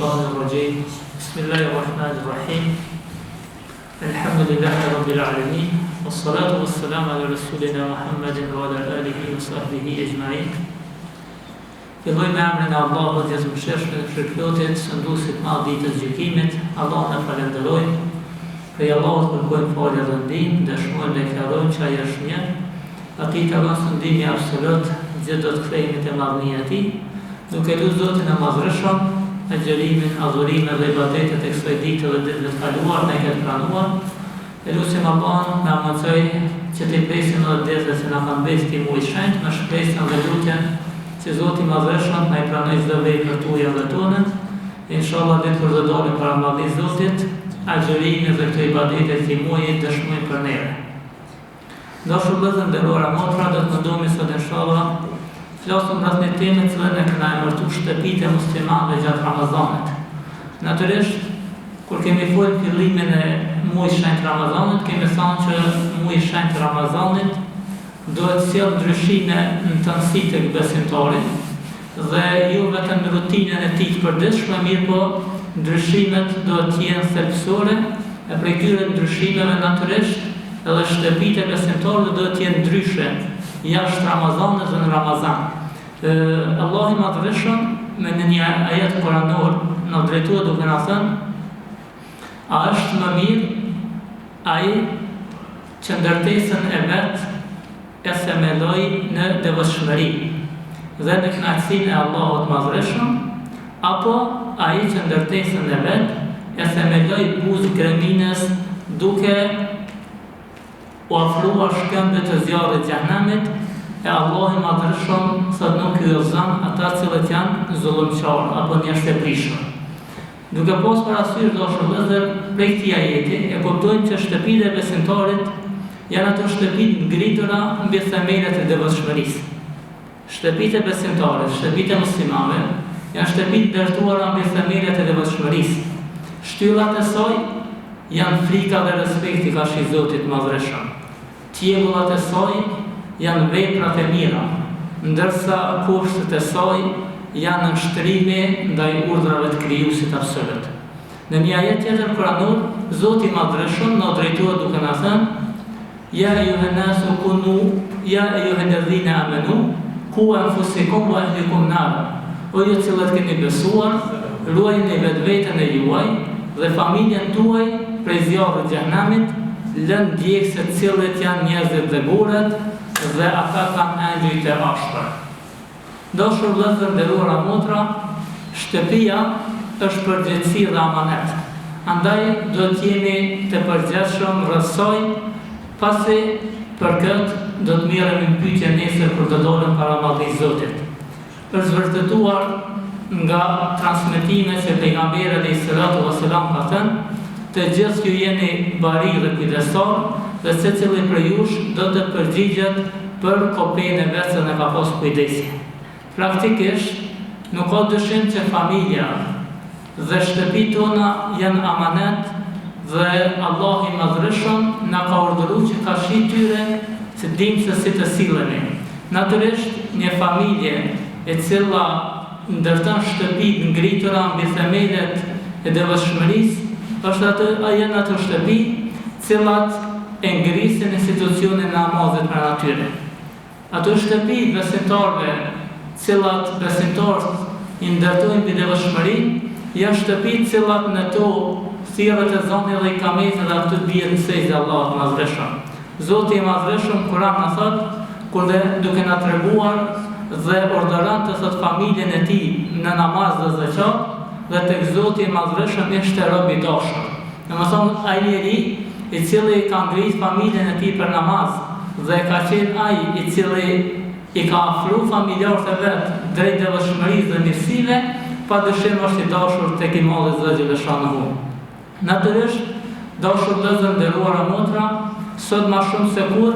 الشيطان الرجيم بسم الله الرحمن الرحيم الحمد لله رب العالمين والصلاة والسلام على رسولنا محمد وعلى آله وصحبه أجمعين. Filloj me emrin e Allahut Jashtëmëshirshëm dhe Shpirtplotit, Shënduesit të Madh ditës gjykimit. Allahun e falenderojmë, prej Allahut kërkojmë falje dhe ndihmë, dëshmojmë dhe deklarojmë që ai është një. Atij ka dhënë sundimi absolut, gjithë do të kthehemi te madhënia e tij, duke lutur Zotin e Madhërisëm, agjërimin, adhurimin dhe ibadetet e kësaj dite dhe ditëve të kaluara na këtë pranuar. E lutim Allahun na mësoj që të presim edhe ditët që na kanë bërë ti muaj shenjtë, me shpresën dhe lutjen që Zoti i Madhërisëm na i pranoj çdo vepër tuaj dhe tonë. Inshallah ditë kur do dalim para madhërisë Zotit, agjërimi dhe këto ibadete të muajit dëshmojnë për ne. Dashur vëllezër nderuara motra, do të mundohemi sot inshallah flasim rreth një teme që ne kemi marrë shtëpitë e muslimanëve gjatë Ramazanit. Natyrisht, kur kemi folur fillimin e muajit shenjtë Ramazanit, kemi thënë që muaji i shenjtë Ramazanit do të sjellë ndryshime në tënësitë e besimtarit dhe jo vetëm në rutinën e tij të përditshme, mirë po ndryshimet do të jenë thelbësore e prej këtyre ndryshimeve natyrisht edhe shtëpitë e besimtarëve do të jenë ndryshe jashtë Ramazanit dhe në Ramazan. Allahu i Madhërisëm me një ajet koranor na drejtohet duke na thënë: a është më mirë ai që ndërtesën e vet e themeloj në devotshmëri dhe në kënaqësinë e Allahut Madhërisëm, apo ai që ndërtesën e vet e themeloj buzë gremines duke u ofruar shkëmbë të zjarrit xhenemit, e Allahu i Madhërisëm thot nuk i udhëzon ata që janë zullumçar apo njerëzprishëm. Duke pas parasysh dashur vëllezër, prej këtij ajeti e kuptojmë që shtëpitë e besimtarit janë ato shtëpitë ngritura mbi themelet e devotshmërisë. Shtëpitë e besimtarit, shtëpitë e muslimanëve janë shtëpitë ndërtuara mbi themelet e devotshmërisë. Shtyllat e saj janë frika dhe respekti ka shi Zotit Madhërisëm. Tjegullat e saj janë veprat e mira, ndërsa kushtet e saj janë nështrimi ndaj urdhrave të Krijuesit absolut. Në një ajet tjetër kuranor, Zoti i Madhërisëm na drejtohet duke na thënë: Ya ayyuhan nasu kunu ya ayyuhalladhina amanu qu anfusakum wa ahlikum nar. O ju që keni besuar, ruajini vetveten e juaj dhe familjen tuaj prej zjarrit të xhenemit, lënë djegse të cilët janë njerëzit dhe burrat dhe ata kanë engjëjt e ashpër. Dashur vëllezër nderuara motra, shtëpia është përgjegjësi dhe amanet. Andaj do të jemi të përgjegjshëm rreth saj, pasi për këtë do të merremi në pyetje nesër kur do dalim para madhërisë Zotit. Është zvërtetuar nga transmetimet se pejgamberi alayhis salatu wassalam ka thënë: të gjithë ju jeni bari dhe kujdestar, dhe secili prej jush do të përgjigjet për kopën e vet që ne ka pas kujdesi. Praktikisht, nuk ka dyshim që familja dhe shtëpitë tona janë amanet dhe Allahu i Madhërisëm na ka urdhëruar që ka shi tyre të dimë se si të sillemi. Natyrisht, një familje e cila ndërton shtëpi ngritura mbi themelet e devotshmërisë janë ato shtëpi cilat e ngrisin institucionin e namazit për natyre. Ato shtëpi besimtarëve cilat besimtarët i ndërtojnë mbi devotshmëri, janë shtëpi cilat në to thirrët e zonit dhe i kametit dhe ato bie në sejdë Allahut Madhërisëm. Zoti i Madhërisëm Kur'an na thot, kur duke na treguar dhe urdhëron të thot familjen e tij në namaz dhe zakat, dhe tek Zoti i Madhërisëm është rob i dashur. Domethënë ai njeri i cili ka ngrit familjen e tij për namaz dhe ka qenë ai i cili i ka afruar familjarët e vet drejt devotshmërisë dhe mirësive, padyshim është i dashur tek i Madhi Zoti xhaleshanuhu. Natyrisht, dashur vëllezër nderuara motra, sot më shumë se kur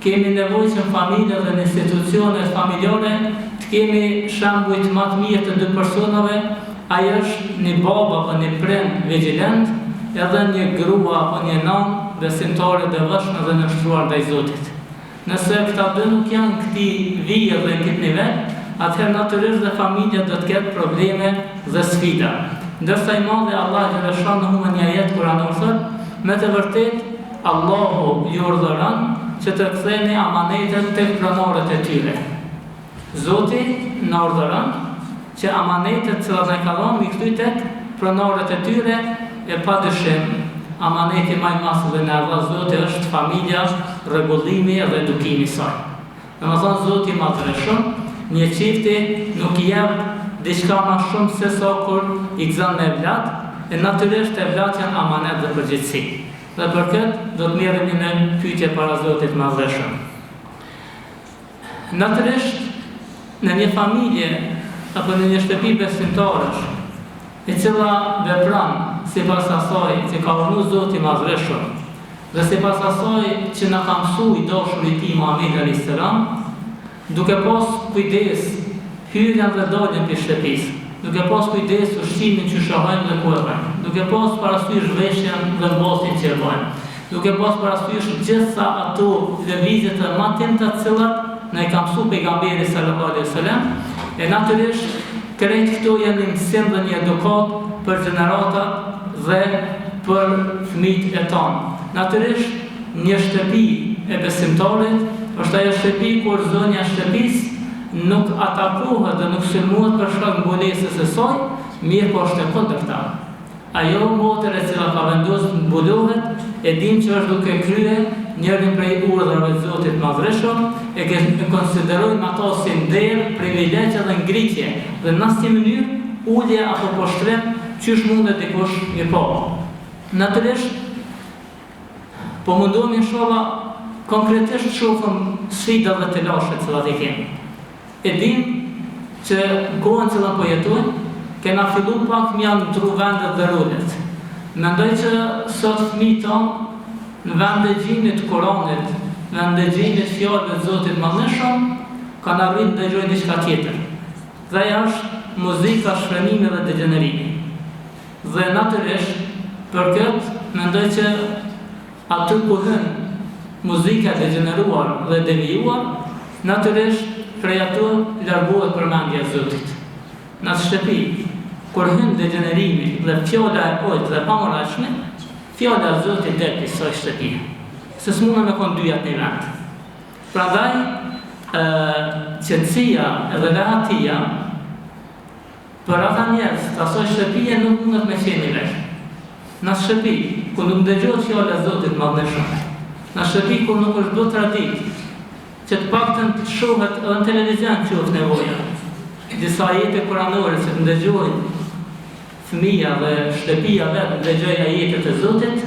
kemi nevojë që në familje dhe në institucione familjare të kemi shembuj më të mirë të dy personave. Ai është një baba apo një prind vigjilent, edhe një grua apo një nan besimtare devotshme dhe nështruar ndaj Zotit. Nëse këta dy nuk janë këtij vije dhe në këtë nivel, atëherë natyrisht dhe familja do të ketë probleme dhe sfida. Ndërsa i madhi Allah xhaleshan në një ajet kuranor thot, me të vërtet Allahu ju urdhëron që të ktheni amanetet tek pronorët e tyre. Zoti na urdhëron që amanetet që na ka dhënë mi kthy tek pronorët e tyre, e padyshim amaneti më i madh dhe na dha Zoti është familja, rregullimi dhe edukimi i saj. Domethënë Zoti më madhreshëm, një çifti nuk i jep diçka më shumë se sa kur i gëzon me evlat, e natyrisht evlat janë amanet dhe përgjegjësi. Dhe për këtë do të merremi në pyetje para Zotit të madhreshëm. Natyrisht në një familje apo në një shtëpi besimtarësh, e cila vepron sipas asaj që ka urdhëruar Zoti i madhreshëm, dhe sipas asaj që na ka mësuar i dashuri i tij Muhamedi alayhis salam, duke pas kujdes hyrjen dhe daljen për shtëpisë, duke pas kujdes ushqimin që shohajmë dhe ku e bëjmë, duke pas parasysh veshjen dhe mbosjen që e bëjmë, duke pas parasysh gjithsa ato lëvizje të mëdha të cilat na i ka mësuar pejgamberi sallallahu alaihi wasallam, e natyrisht krejt këto janë një mësim dhe një edukat për gjeneratat dhe për fëmijët e tonë. Natyrisht një shtëpi e besimtarit është ajo shtëpi kur zonja e shtëpisë nuk atakohet dhe nuk sulmohet për shkak mbulesës së saj, mirë po është e kundërta. Ajo motër e cila ka vendosur të mbulohet, e dim që është duke kryer njërin prej urdhrave të Zotit të madhreshëm, e konsiderojmë ato si nder, privilegje dhe ngritje, dhe në asnjë mënyrë ulje apo poshtrim qysh mundet dikush një po. Natyrisht po mundohemi inshallah konkretisht shohim sfidat dhe të lashe që i kemi. E dim që në kohën që po jetojmë, kena fillu pak më janë ndru vendet dhe rolet. Mendoj që sot fëmijët tonë në vendegjimit të Kuranit, në vendegjimit fjalëve të Zotit të madhreshëm, kanë arritur të dëgjojnë diçka tjetër. Dhe ajo është muzika, shfrenimi dhe degenerimi. Dhe natyrisht për këtë mendoj që aty ku hyn muzika e degeneruar dhe devijuar, natyrisht prej ato largohet përmendja e Zotit. Në shtëpi, kur hyn degenerimi dhe fjala e kojt dhe pamoralshme, fjala e Zotit del prej saj shtëpie. Se s'mundem me kon dyja në vend. Prandaj, qetësia edhe rahatia për ata njerëz të asaj shtëpie nuk mundet me qenë vesh. Në shtëpi, ku nuk dëgjohet fjala e Zotit të madhreshëm, në shtëpi ku nuk është bërë traditë, që të paktën të shohet edhe në televizion që është nevoja. Disa ajete kuranore që të ndëgjojnë fëmija dhe shtëpia vetë ndëgjojnë ajetet e Zotit,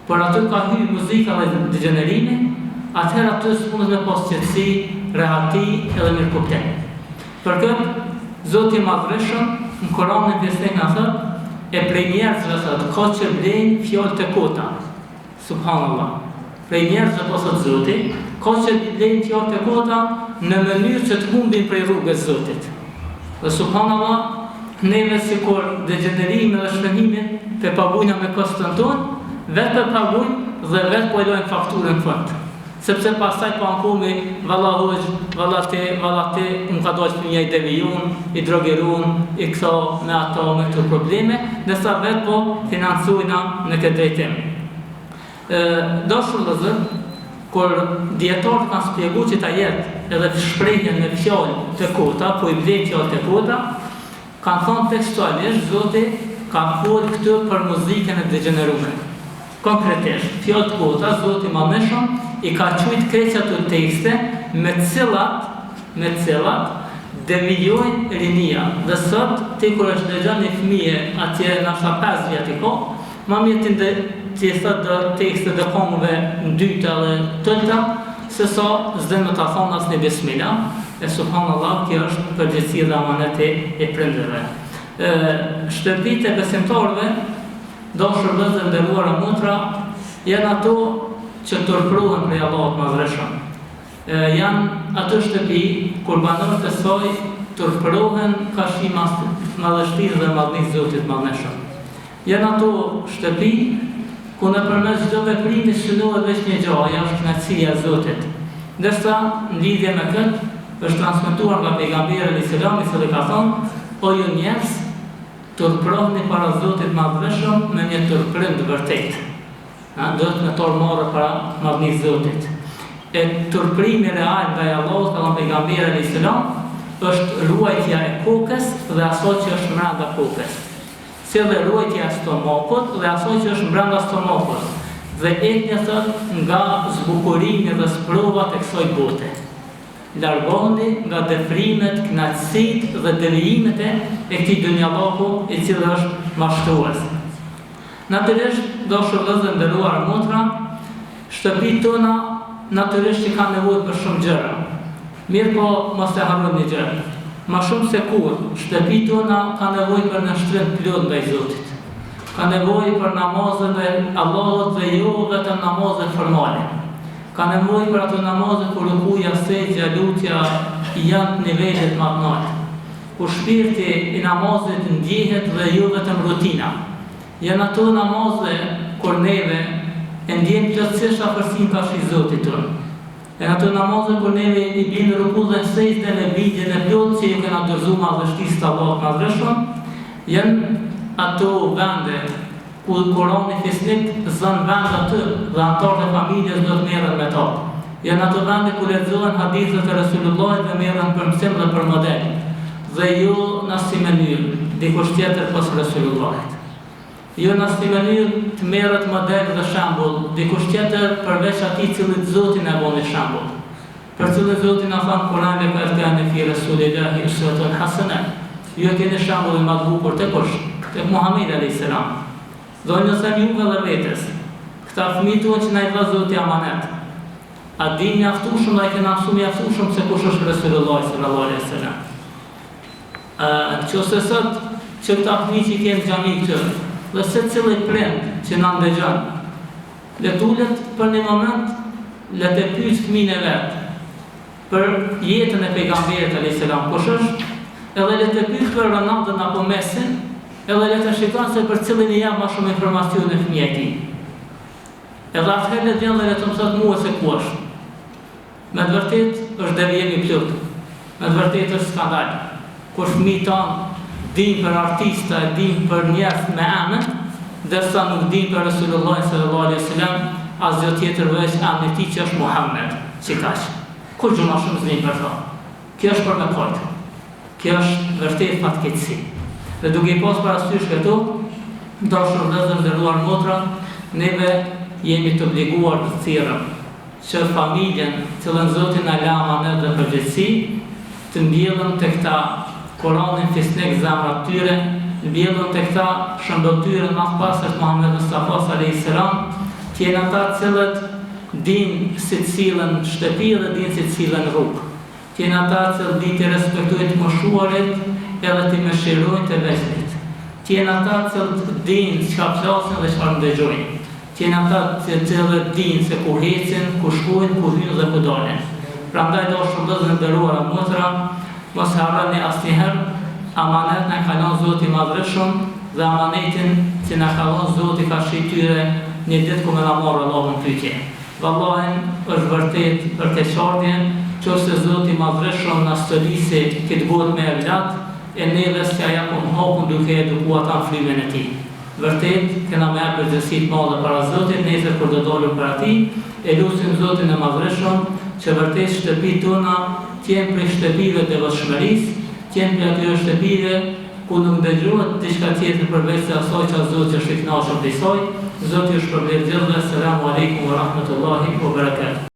por aty ka hyrë muzika dhe degenerimi, atëherë aty s'mundet me pas qetësi, rehati edhe mirëkuptim. Për këtë, Zoti i madhreshëm në Kur'anin pjesën na thotë, e prej njerëzve thotë, ka që blejnë fjalë të kota. Subhanallah. Prej njerëzve po thotë Zoti, ka që blejnë fjalë të kota në mënyrë që të humbin prej rrugës së Zotit. Dhe subhanallah, neve sikur degenerimi dhe shpënimin të paguajna me kostën tonë, vetë për paguajnë dhe vetë po e lojnë fakturën fund. Sepse pastaj po ankomi valla hoj, valla te, unë ka dojtë për një i devijon, i drogerun, i këto me ato, me këto probleme, nësa vetë po financojna në këtë drejtim. Dashur vëllezër, kur dietarët kanë shpjeguar që ta jetë edhe shprehjen me fjalë të kota, po i vlen fjalë të kota, kanë thonë tekstualisht Zoti ka folur këtu për muzikën e degeneruar. Konkretisht, fjalë të kota Zoti i madhreshëm i ka quajtur keq ato tekste me të cilat devijojnë rinia. Dhe sot ti kur është dëgjon një fëmijë atje në 5 vjet i ka, më mirë që i thëtë tekste dhe komëve në dyta dhe tëlta, se sa s'den me ta thonë asë një bismillah, e subhanallah, kjo është përgjithësi dhe amaneti e prindërve. Shtëpitë e besimtarëve, dashur vëllezër nderuara motra, janë ato që turpërohen prej Allahut madhreshëm. Janë ato shtëpi kur banorët e saj turpërohen ka shi madhështisë dhe madhnisë Zotit madhreshëm. Janë ato shtëpi ku në përmes çdo veprimi synohet veç një gjë, ajo është kënaqësia e Zotit. Ndërsa në lidhje me këtë është transmetuar nga pejgamberi alayhis salam se ka thonë, o ju njerëz, turprovni para Zotit madhveshëm me një turprim të vërtet. Do të me tormore para madhnisë Zotit. E turprimi real ndaj Allahut, ka thënë pejgamberi alayhis salam, është ruajtja e kokës dhe asoj që është brenda kokës. Si dhe ruajtja e stomakut dhe asoj që është brenda stomakut. Dhe etnia thot nga zbukurimi dhe sprovat e kësaj bote. Largohuni nga defrimet, kënaqësitë dhe devijimet e këtij dunjallahu, i cili është mashtrues. Natyrisht, dashur vëllezër nderuar motra, shtëpitë tona natyrisht që kanë nevojë për shumë gjëra. Mirë po, mos e harroni një gjë. Ma shumë se kur, shtëpitë tona kanë nevojë për një shtrim plot ndaj Zotit. Ka nevojë për namazën e Allahut dhe jo vetëm namazet formale. Ka nevojë për ato namazet kur rukuja, sejdja, lutja janë në nivelet më të larta. Ku shpirti i namazit ndjehet dhe jo vetëm rutina. Janë ato namaze kur neve e ndjen plotësisht afërsinë bashkë Zotit tonë. E ato namaze kur neve i bimë ruku dhe sejdë në bindjen e plot që ju kena dorëzuar madhështisë të Allahut madhëshëm, janë ato vende ku Kurani fisnik zën vend aty dhe anëtarët e familjes do të merren me to. Janë ato vende ku lexohen hadithet e Resulullahit dhe merren për mësim dhe për model. Dhe jo në si mënyrë dikush tjetër pas Resulullahit. Jo në si mënyrë të merret model dhe shembull dikush tjetër përveç atij i cili Zoti na bën shembull. Për cilën Zoti na thon Kurani ka thënë fi Rasulillahi uswatun hasana. Jo keni shembull më të bukur të kush? Tek Muhamedi alayhis salam. Do nëse juve dhe vetes, këta fëmijë tuaj që na i dha Zoti amanet. A dini mjaftueshëm ai kena mësuar mjaftueshëm se kush është Resulullah sallallahu alaihi wasallam. Nëse sot që këta fëmijë që kemi në xhami këtu, dhe secili prind që na ndëgjon, le tulet për një moment, le të pyet fëmijën e vet për jetën e pejgamberit alayhis salam kush është, edhe le të pyet për Ronaldon apo Messin, edhe le të shikon se për cilin i jam më shumë informacione fëmijë e tij. Edhe atëherë le të janë dhe le të mësot mua se ku është. Me të vërtet është devijim i plot. Me të vërtet është skandal. Kur fëmijët tanë din për artista, din për njerëz me emën, ndërsa nuk din për Resulullah sallallahu alaihi wasallam, asgjë tjetër veç emri i tij që është Muhammed. Si kaq. Kur gjë më shumë zgjidh për to. Kjo është për mëkat. Kjo është vërtet fatkeqësi. Dhe duke i pas parasysh këto, dashur vëllezër nderuar motra, neve jemi të obliguar të thirrëm që familjen, cilën Zoti na la amanet dhe përgjegjësi, të mbjellën tek ta Kur'anin fisnik zemrat tyre, mbjellën tek ta shëndotyren më të pastërt Muhammed Mustafa alayhis salam, që janë ata të cilët dinë si të sillen shtëpi dhe dinë si të sillen rrugë. Që janë ata që dinë të respektojnë të moshuarit edhe të mëshirojnë të veçlit. Që janë ata që dinë çka flasin dhe çfarë ndëgjojnë. Që janë ata që dinë se ku ecin, ku shkojnë, ku hyjnë dhe ku dalin. Prandaj dashur vëllezër nderuara motra, mos harroni asnjëherë amanet na ka dhënë Zoti i Madhërisht dhe amanetin që na ka dhënë Zoti ka shtyre një ditë ku më na morë Allahun pyetje. Vallahi është vërtet për të çardhjen, nëse Zoti i Madhërisht na stolisi këtë botë me evlat, e neve s'ka japun hapun duke edukuar ata në frymën e tij. Vërtet kena me përgjegjësi të madhe para Zotit, nesër kur do dolëm para tij, e lutim Zotin e Madhërisht që vërtet shtëpitë tona të jenë prej shtëpive të devotshmërisë, të jenë prej atyre shtëpive ku nuk dëgjohet diçka tjetër përveç se asaj që Zoti është i kënaqur prej saj. Zoti ju shpërblet gjithë. Selamu alejkum wa rahmetullahi wa barakatuh.